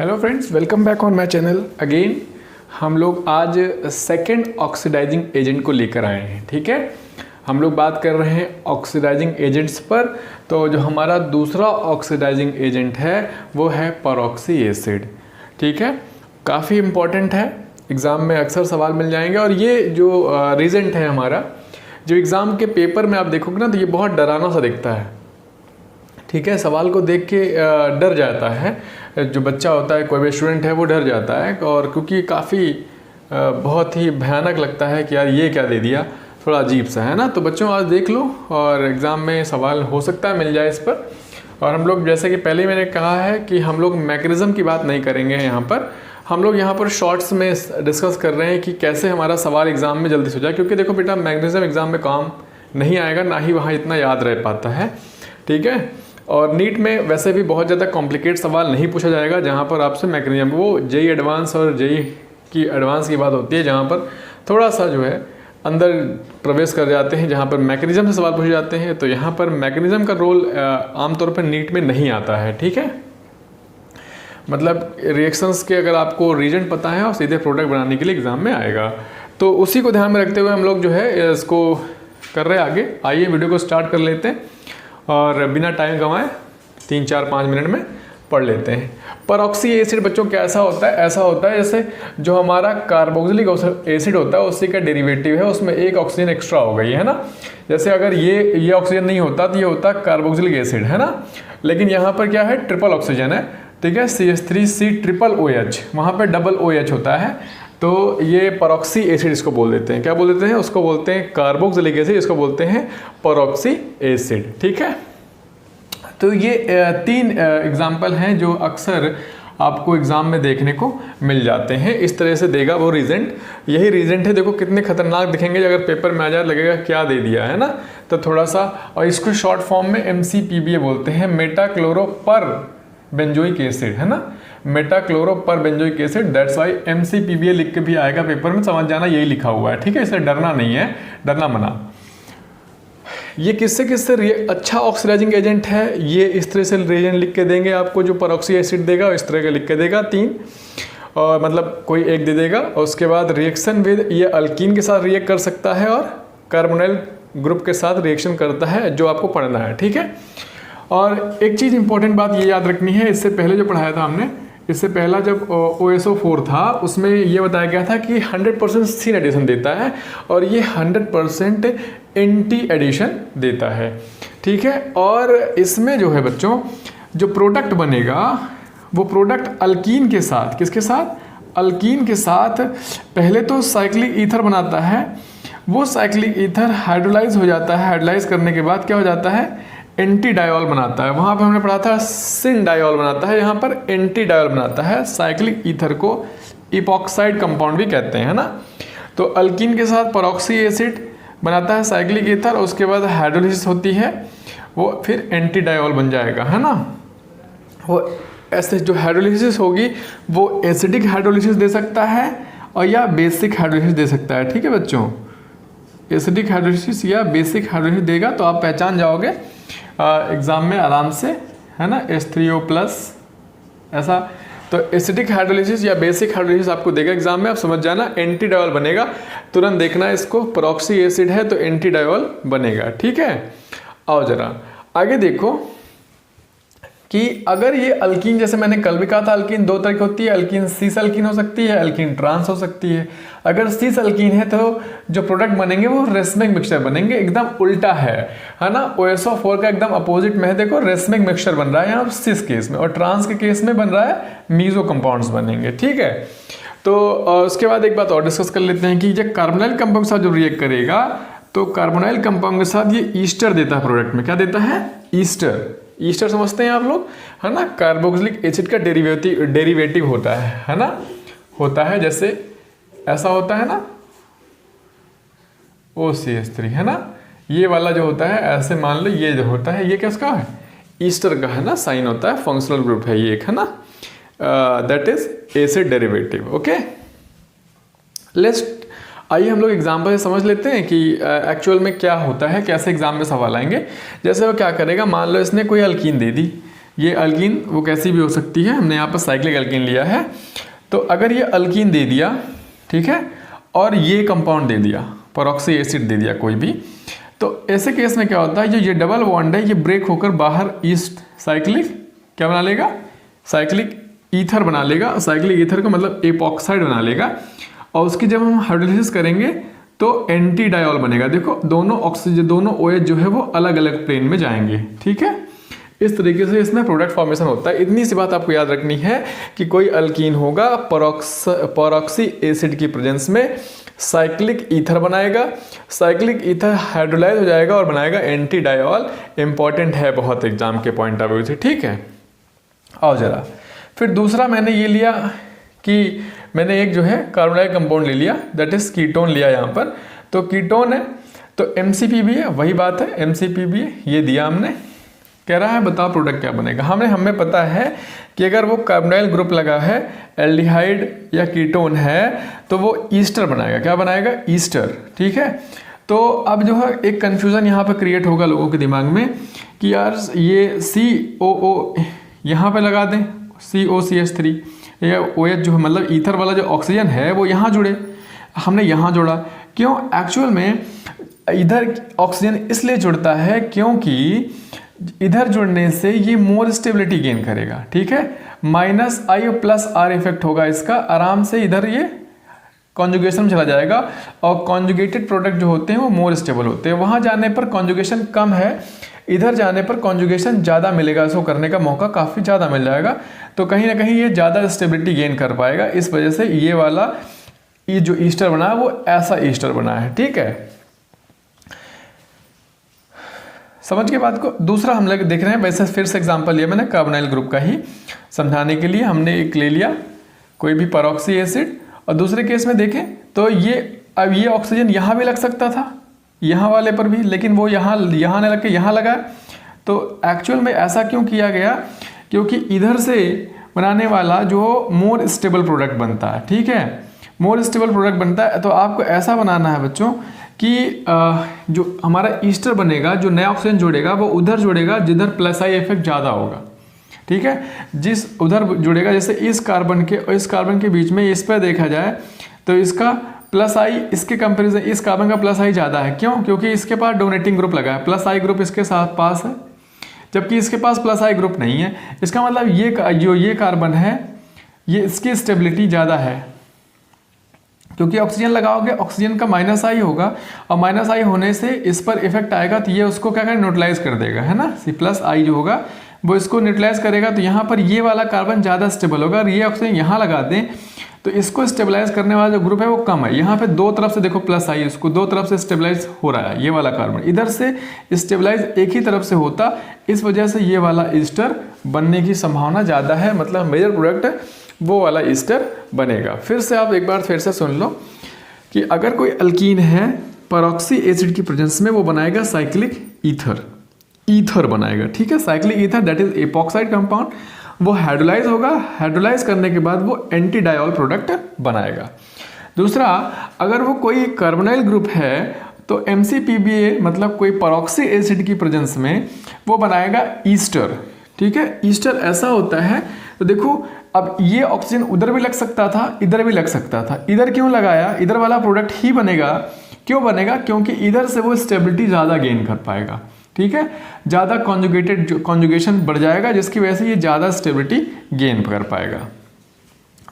Hello friends, welcome back on my channel again. हम लोग आज सेकंड ऑक्सीडाइजिंग एजेंट को लेकर आए हैं। ठीक है, हम लोग बात कर रहे हैं ऑक्सीडाइजिंग एजेंट्स पर। तो जो हमारा दूसरा ऑक्सीडाइजिंग एजेंट है वो है परऑक्सी एसिड। ठीक है, काफ़ी इम्पॉर्टेंट है, एग्ज़ाम में अक्सर सवाल मिल जाएंगे। और ये जो रीजेंट है हमारा, जो एग्ज़ाम के पेपर में आप देखोगे ना तो ये बहुत डरावना सा दिखता है। ठीक है, सवाल को देख के डर जाता है, जो बच्चा होता है, कोई भी स्टूडेंट है वो डर जाता है। और क्योंकि काफ़ी बहुत ही भयानक लगता है कि यार ये क्या दे दिया, थोड़ा अजीब सा है ना। तो बच्चों आज देख लो और एग्ज़ाम में सवाल हो सकता है मिल जाए इस पर। और हम लोग जैसे कि पहले मैंने कहा है कि हम लोग मैकेनिज़्म की बात नहीं करेंगे यहाँ पर, हम लोग यहाँ पर शॉर्ट्स में डिस्कस कर रहे हैं कि कैसे हमारा सवाल एग्ज़ाम में जल्दी से हो जाए। क्योंकि देखो बेटा, मैकेनिज़्म एग्ज़ाम में काम नहीं आएगा, ना ही वहाँ इतना याद रह पाता है। ठीक है, और नीट में वैसे भी बहुत ज़्यादा कॉम्प्लिकेट सवाल नहीं पूछा जाएगा जहाँ पर आपसे मैकेनिज्म, वो जेई एडवांस और जेई की एडवांस की बात होती है जहाँ पर थोड़ा सा जो है अंदर प्रवेश कर जाते हैं, जहाँ पर मैकेनिज्म से सवाल पूछे जाते हैं। तो यहाँ पर मैकेनिज्म का रोल आमतौर पर नीट में नहीं आता है। ठीक है, मतलब रिएक्शंस के अगर आपको रीजन पता है और सीधे प्रोडक्ट बनाने के लिए एग्जाम में आएगा। तो उसी को ध्यान में रखते हुए हम लोग जो है इसको कर रहे हैं आगे। आइए वीडियो को स्टार्ट कर लेते हैं और बिना टाइम गंवाए 3-4-5 मिनट में पढ़ लेते हैं। परऑक्सी एसिड बच्चों कैसा होता है? ऐसा होता है जैसे जो हमारा कार्बोक्सिलिक एसिड होता है उसी का डेरिवेटिव है, उसमें एक ऑक्सीजन एक्स्ट्रा हो गई है ना। जैसे अगर ये ऑक्सीजन नहीं होता तो ये होता कार्बोक्सिलिक एसिड है ना, लेकिन यहाँ पर क्या है, ट्रिपल ऑक्सीजन है। ठीक है, CH3C�OH, वहाँ पर डबल OH होता है। तो ये परऑक्सी एसिड इसको बोल देते हैं। क्या बोल देते हैं? उसको बोलते हैं कार्बोक्सिलिक एसिड, इसको बोलते हैं परऑक्सी एसिड। ठीक है, तो ये 3 एग्जाम्पल हैं जो अक्सर आपको एग्जाम में देखने को मिल जाते हैं। इस तरह से देगा वो रीजेंट, यही रीजेंट है। देखो कितने खतरनाक दिखेंगे, अगर पेपर में आ जाए लगेगा क्या दे दिया है ना। तो थोड़ा सा, और इसको शॉर्ट फॉर्म में MCPBA बोलते हैं, मेटाक्लोरोपर बेंजोइक एसिड है ना, metachloroperbenzoic acid. That's why MCPBA लिख के भी आएगा पेपर में, समझ जाना यही लिखा हुआ है। ठीक है, इससे डरना नहीं है, डरना मना। ये किससे अच्छा ऑक्सीडाइजिंग एजेंट है, ये इस तरह से रिएजेंट लिख के देंगे आपको। जो परऑक्सी एसिड देगा इस तरह का लिख के देगा 3, और मतलब कोई एक दे देगा। और उसके बाद रिएक्शन विद, ये अल्कीन के साथ रिएक्ट कर सकता है और कार्बोनाइल ग्रुप के साथ रिएक्शन करता है, जो आपको पढ़ना है। ठीक है, और एक चीज़ इंपॉर्टेंट बात ये याद रखनी है, इससे पहले जो पढ़ाया था हमने, इससे पहला जब OSO4 था उसमें ये बताया गया था कि 100% सीन एडिशन देता है और ये 100% एंटी एडिशन देता है। ठीक है, और इसमें जो है बच्चों, जो प्रोडक्ट बनेगा वो प्रोडक्ट अल्कीन के साथ, किसके साथ? अल्कीन के साथ पहले तो साइक्लिक ईथर बनाता है। वो साइक्लिक ईथर हाइड्रोलाइज हो जाता है, हाइड्रोलाइज करने के बाद क्या हो जाता है, एंटी डायोल बनाता है। वहाँ पर हमने पढ़ा था सिन डायोल बनाता है, यहाँ पर एंटी डायोल बनाता है। साइक्लिक ईथर को इपॉक्साइड कंपाउंड भी कहते हैं ना। तो अल्कीन के साथ परऑक्सी एसिड बनाता है साइक्लिक ईथर, और उसके बाद हाइड्रोलिसिस होती है, वो फिर एंटी डायोल बन जाएगा है ना। वो ऐसे जो हाइड्रोलिसिस होगी वो एसिडिक हाइड्रोलिसिस दे सकता है और या बेसिक हाइड्रोलिसिस दे सकता है। ठीक है बच्चों, एसिडिक हाइड्रोलिसिस या बेसिक हाइड्रोलिसिस देगा तो आप पहचान जाओगे एग्ज़ाम में आराम से, है ना, H3O+ ऐसा। तो एसिडिक हाइड्रोलिसिस या बेसिक हाइड्रोलिसिस आपको देगा एग्जाम में, आप समझ जाना। एंटी डायोल बनेगा, तुरंत देखना इसको, परऑक्सी एसिड है तो एंटी डायोल बनेगा। ठीक है, आओ जरा आगे देखो कि अगर ये अल्कीन, जैसे मैंने कल भी कहा था, अल्कीन 2 तरह की होती है। अल्कीन सीस अल्कीन हो सकती है, अल्कीन ट्रांस हो सकती है। अगर सीस अल्कीन है तो जो प्रोडक्ट बनेंगे वो रेसमिक मिक्सचर बनेंगे, एकदम उल्टा है ना। OSO4 का एकदम अपोजिट में है, देखो रेसमिक मिक्सचर बन रहा है यहाँ सीस केस में, और ट्रांस के केस में बन रहा है मीजो कंपाउंड्स बनेंगे। ठीक है, तो उसके बाद एक बात और डिस्कस कर लेते हैं कि जब कार्बोनाइल कंपाउंड के साथ जो रिएक्ट करेगा, तो कार्बोनाइल कंपाउंड के साथ ये ईस्टर देता है प्रोडक्ट में। क्या देता है? ईस्टर। ईस्टर समझते हैं आप लोग, है ना। कार्बोक्सिलिक एसिड का डेरिवेटिव होता है ना, होता है जैसे ऐसा होता है ना, OCH3 है ना। ये वाला जो होता है ऐसे मान लो, ये जो होता है ये किसका है? ईस्टर का है ना, साइन होता है, फंक्शनल ग्रुप है ये एक, है ना। That is acid derivative. Okay, let's आइए हम लोग एग्जाम्पल से समझ लेते हैं कि एक्चुअल में क्या होता है, कैसे एग्जाम में सवाल आएंगे। जैसे वो क्या करेगा, मान लो इसने कोई अल्कीन दे दी, ये अल्कीन वो कैसी भी हो सकती है, हमने यहाँ पर साइक्लिक अल्कीन लिया है। तो अगर ये अल्कीन दे दिया, ठीक है, और ये कंपाउंड दे दिया, परऑक्सी एसिड दे दिया कोई भी, तो ऐसे केस में क्या होता है, जो ये डबल बॉन्ड है ये ब्रेक होकर बाहर ईस्ट साइक्लिक क्या बना लेगा, साइक्लिक ईथर बना लेगा। साइक्लिक ईथर का मतलब एपॉक्साइड बना लेगा, और उसकी जब हम हाइड्रोलिसिस करेंगे तो एंटी डायोल बनेगा। देखो दोनों ऑक्सीजन, दोनों OH जो है वो अलग अलग प्लेन में जाएंगे, ठीक है। इस तरीके से इसमें प्रोडक्ट फॉर्मेशन होता है। इतनी सी बात आपको याद रखनी है कि कोई अल्कीन होगा, परऑक्सी एसिड की प्रेजेंस में साइक्लिक ईथर बनाएगा, साइक्लिक ईथर हाइड्रोलाइज हो जाएगा और बनाएगा एंटी डायोल। इंपॉर्टेंट है बहुत एग्जाम के पॉइंट ऑफ व्यू से, ठीक है। आओ जरा, फिर दूसरा मैंने ये लिया कि मैंने एक जो है कार्बोनाइल कंपाउंड ले लिया, दैट इज कीटोन लिया यहाँ पर। तो कीटोन है तो MCP भी है, वही बात है, MCP भी है, ये दिया हमने। कह रहा है बताओ प्रोडक्ट क्या बनेगा। हमें पता है कि अगर वो कार्बोनाइल ग्रुप लगा है, एल्डिहाइड या कीटोन है, तो वो ईस्टर बनाएगा। क्या बनाएगा, ईस्टर, ठीक है। तो अब जो है एक कन्फ्यूज़न यहाँ पर क्रिएट होगा लोगों के दिमाग में कि यार ये COO यहाँ पे लगा दें, COCH3 या OH जो है, मतलब ईथर वाला जो ऑक्सीजन है वो यहाँ जुड़े। हमने यहाँ जोड़ा, क्यों? एक्चुअल में इधर ऑक्सीजन इसलिए जुड़ता है क्योंकि इधर जुड़ने से ये मोर स्टेबिलिटी गेन करेगा, ठीक है। -I+R इफेक्ट होगा इसका, आराम से इधर ये कॉन्जुगेशन में चला जाएगा, और कॉन्जुगेटेड प्रोडक्ट जो होते हैं वो मोर स्टेबल होते हैं। वहाँ जाने पर कॉन्जुगेशन कम है, इधर जाने पर कॉन्जुगेशन ज़्यादा मिलेगा, इसको करने का मौका काफ़ी ज़्यादा मिल जाएगा। तो कहीं ना कहीं ये ज़्यादा स्टेबिलिटी गेन कर पाएगा। इस वजह से ये वाला ये जो ईस्टर बना है वो ऐसा ईस्टर बना है, ठीक है। समझ के बात को। दूसरा हम लोग देख रहे हैं, वैसे फिर से एग्जांपल लिया मैंने कार्बोनाइल ग्रुप का ही समझाने के लिए। हमने एक ले लिया कोई भी परऑक्सी एसिड, और दूसरे केस में देखें तो ये अब ये ऑक्सीजन यहाँ भी लग सकता था, यहाँ वाले पर भी, लेकिन वो यहाँ नहीं लग के यहाँ लगा। तो एक्चुअल में ऐसा क्यों किया गया, क्योंकि इधर से बनाने वाला जो मोर स्टेबल प्रोडक्ट बनता है, ठीक है, मोर स्टेबल प्रोडक्ट बनता है। तो आपको ऐसा बनाना है बच्चों कि जो हमारा ईस्टर बनेगा, जो नया ऑक्सीजन जोड़ेगा वो उधर जोड़ेगा जिधर +I इफेक्ट ज़्यादा होगा, ठीक है। जिस उधर जुड़ेगा, जैसे इस कार्बन के और इस कार्बन के बीच में इस पर देखा जाए तो इसका +I इसके कंपेरिजन इस कार्बन का +I ज़्यादा है। क्यों? क्योंकि इसके पास डोनेटिंग ग्रुप लगा है, +I ग्रुप इसके साथ पास है, जबकि इसके पास +I ग्रुप नहीं है। इसका मतलब ये कार्बन है, ये इसकी स्टेबिलिटी ज़्यादा है, क्योंकि ऑक्सीजन लगाओगे ऑक्सीजन का -I होगा, और -I होने से इस पर इफेक्ट आएगा, तो ये उसको क्या करेगा, न्यूट्रलाइज कर देगा, है ना। C+I जो होगा वो इसको न्यूट्रलाइज करेगा। तो यहाँ पर ये वाला कार्बन ज़्यादा स्टेबल होगा, और ये ऑक्सीजन यहाँ लगा दें तो इसको स्टेबलाइज करने वाला जो ग्रुप है वो कम है। यहाँ पे दो तरफ से देखो +I, इसको दो तरफ से स्टेबलाइज हो रहा है। ये वाला कार्बन इधर से स्टेबलाइज एक ही तरफ से होता, इस वजह से ये वाला ईस्टर बनने की संभावना ज़्यादा है, मतलब मेजर प्रोडक्ट वो वाला ईस्टर बनेगा। फिर से आप एक बार फिर से सुन लो कि अगर कोई अल्कीन है परऑक्सी एसिड की प्रेजेंस में, वो बनाएगा साइक्लिक ईथर बनाएगा, ठीक है। Cyclic ether that is epoxide compound, वो हाइड्रोलाइज होगा, हाइड्रोलाइज करने के बाद वो एंटी डायोल प्रोडक्ट बनाएगा। दूसरा, अगर वो कोई कार्बोनाइल ग्रुप है तो MCPBA मतलब कोई परऑक्सी एसिड की प्रेजेंस में वो बनाएगा ईस्टर, ठीक है। ईस्टर ऐसा होता है, तो देखो अब ये ऑक्सीजन उधर भी लग सकता था, इधर भी लग सकता था। इधर क्यों लगाया, इधर वाला प्रोडक्ट ही बनेगा। क्यों बनेगा? क्योंकि इधर से वो स्टेबिलिटी ज़्यादा गेन कर पाएगा, ठीक है, ज़्यादा कॉन्जुगेशन बढ़ जाएगा, जिसकी वजह से ये ज़्यादा स्टेबिलिटी गेन कर पाएगा।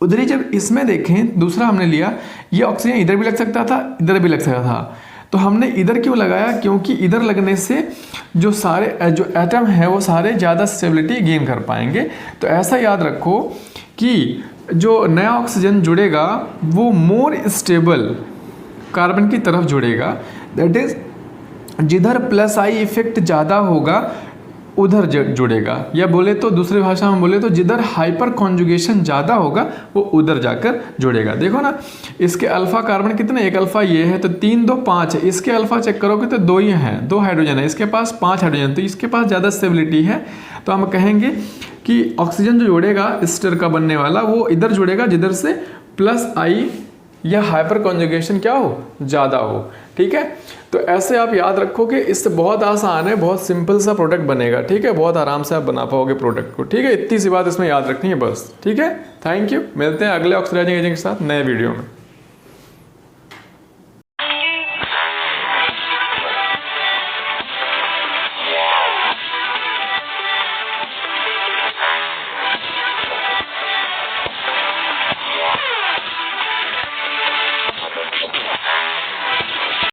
उधर ही जब इसमें देखें, दूसरा हमने लिया, ये ऑक्सीजन इधर भी लग सकता था, इधर भी लग सकता था, तो हमने इधर क्यों लगाया? क्योंकि इधर लगने से जो एटम है वो सारे ज़्यादा स्टेबिलिटी गेन कर पाएंगे। तो ऐसा याद रखो कि जो नया ऑक्सीजन जुड़ेगा वो मोर स्टेबल कार्बन की तरफ जुड़ेगा, दैट इज जिधर +I इफेक्ट ज़्यादा होगा उधर जुड़ेगा, या बोले तो दूसरे भाषा में बोले तो जिधर हाइपर कॉन्जुगेशन ज़्यादा होगा वो उधर जाकर जुड़ेगा। देखो ना, इसके अल्फा कार्बन कितने, एक अल्फा ये है तो 3 2 5 है, इसके अल्फा चेक करोगे तो 2 ही हैं, 2 हाइड्रोजन है, इसके पास 5 हाइड्रोजन, तो इसके पास ज़्यादा स्टेबिलिटी है। तो हम कहेंगे कि ऑक्सीजन जो जुड़ेगा ईस्टर का बनने वाला वो इधर जुड़ेगा जिधर से +I या हाइपर कॉन्जुगेशन क्या हो, ज़्यादा हो। ठीक है, तो ऐसे आप याद रखो कि इससे बहुत आसान है, बहुत सिंपल सा प्रोडक्ट बनेगा। ठीक है, बहुत आराम से आप बना पाओगे प्रोडक्ट को। ठीक है, इतनी सी बात इसमें याद रखनी है बस। ठीक है, थैंक यू। मिलते हैं अगले ऑक्सीडाइजिंग एजेंट के साथ नए वीडियो में।